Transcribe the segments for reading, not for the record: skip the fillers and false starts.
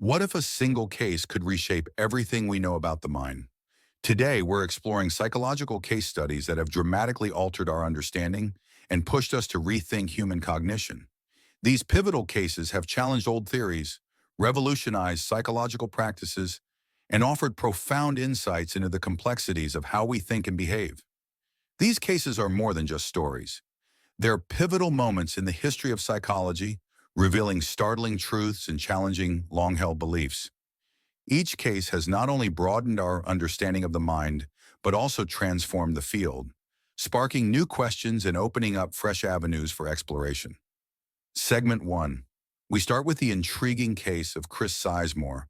What if a single case could reshape everything we know about the mind? Today, we're exploring psychological case studies that have dramatically altered our understanding and pushed us to rethink human cognition. These pivotal cases have challenged old theories, revolutionized psychological practices, and offered profound insights into the complexities of how we think and behave. These cases are more than just stories. They're pivotal moments in the history of psychology, revealing startling truths and challenging long-held beliefs. Each case has not only broadened our understanding of the mind, but also transformed the field, sparking new questions and opening up fresh avenues for exploration. Segment 1. We start with the intriguing case of Chris Sizemore,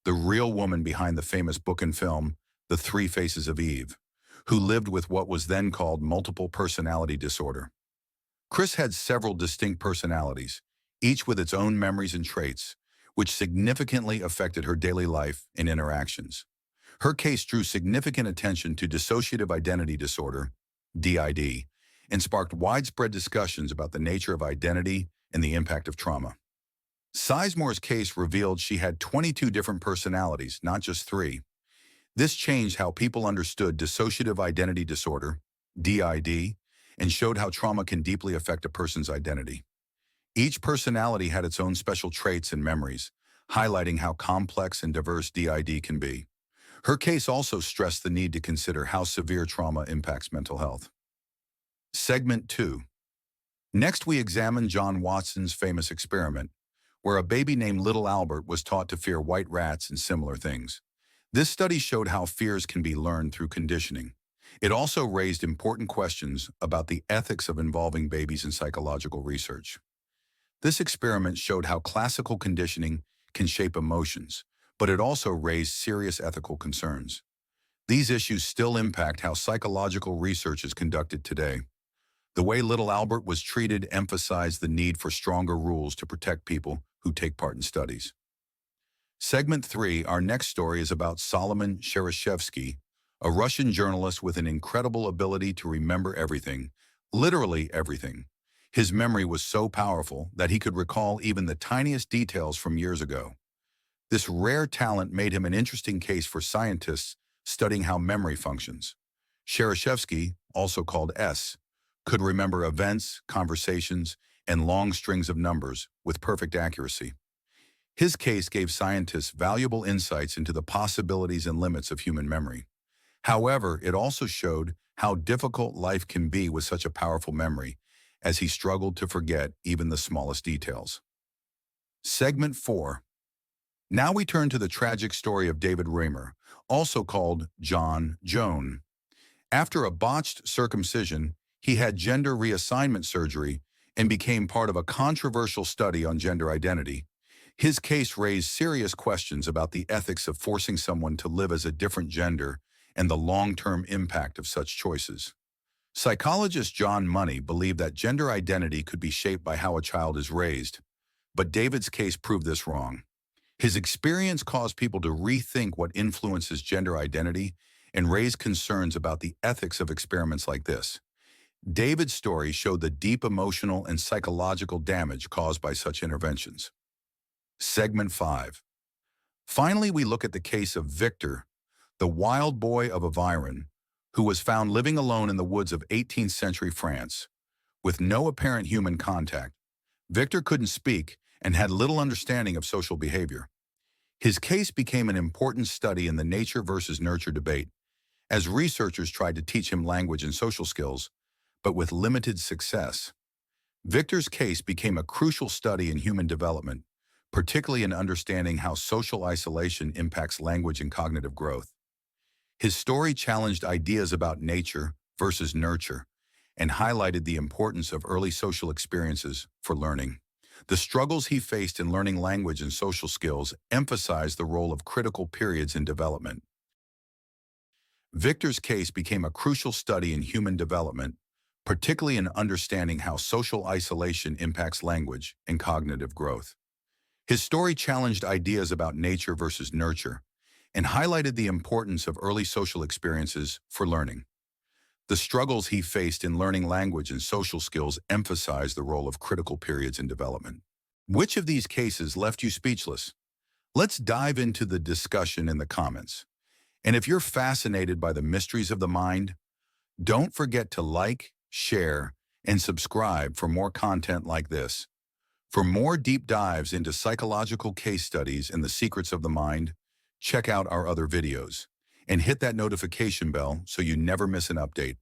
the real woman behind the famous book and film, The Three Faces of Eve, who lived with what was then called multiple personality disorder. Chris had several distinct personalities, each with its own memories and traits, which significantly affected her daily life and interactions. Her case drew significant attention to dissociative identity disorder, DID, and sparked widespread discussions about the nature of identity and the impact of trauma. Sizemore's case revealed she had 22 different personalities, not just three. This changed how people understood dissociative identity disorder, DID, and showed how trauma can deeply affect a person's identity. Each personality had its own special traits and memories, highlighting how complex and diverse DID can be. Her case also stressed the need to consider how severe trauma impacts mental health. Segment 2. Next, we examine John Watson's famous experiment, where a baby named Little Albert was taught to fear white rats and similar things. This study showed how fears can be learned through conditioning. It also raised important questions about the ethics of involving babies in psychological research. This experiment showed how classical conditioning can shape emotions, but it also raised serious ethical concerns. These issues still impact how psychological research is conducted today. The way Little Albert was treated emphasized the need for stronger rules to protect people who take part in studies. Segment 3, our next story is about Solomon Shereshevsky, a Russian journalist with an incredible ability to remember everything, literally everything. His memory was so powerful that he could recall even the tiniest details from years ago. This rare talent made him an interesting case for scientists studying how memory functions. Shereshevsky, also called S, could remember events, conversations, and long strings of numbers with perfect accuracy. His case gave scientists valuable insights into the possibilities and limits of human memory. However, it also showed how difficult life can be with such a powerful memory, as he struggled to forget even the smallest details. Segment 4. Now we turn to the tragic story of David Reimer, also called Joan. After a botched circumcision, he had gender reassignment surgery and became part of a controversial study on gender identity. His case raised serious questions about the ethics of forcing someone to live as a different gender and the long-term impact of such choices. Psychologist John Money believed that gender identity could be shaped by how a child is raised, but David's case proved this wrong. His experience caused people to rethink what influences gender identity and raise concerns about the ethics of experiments like this. David's story showed the deep emotional and psychological damage caused by such interventions. Segment 5. Finally, we look at the case of Victor, the wild boy of Aveyron, who was found living alone in the woods of 18th century France. With no apparent human contact, Victor couldn't speak and had little understanding of social behavior. His case became an important study in the nature versus nurture debate, as researchers tried to teach him language and social skills, but with limited success. Victor's case became a crucial study in human development, particularly in understanding how social isolation impacts language and cognitive growth. His story challenged ideas about nature versus nurture and highlighted the importance of early social experiences for learning. The struggles he faced in learning language and social skills emphasized the role of critical periods in development. Victor's case became a crucial study in human development, particularly in understanding how social isolation impacts language and cognitive growth. His story challenged ideas about nature versus nurture and highlighted the importance of early social experiences for learning. The struggles he faced in learning language and social skills emphasized the role of critical periods in development. Which of these cases left you speechless? Let's dive into the discussion in the comments. And if you're fascinated by the mysteries of the mind, don't forget to like, share, and subscribe for more content like this. For more deep dives into psychological case studies and the secrets of the mind, check out our other videos and hit that notification bell so you never miss an update.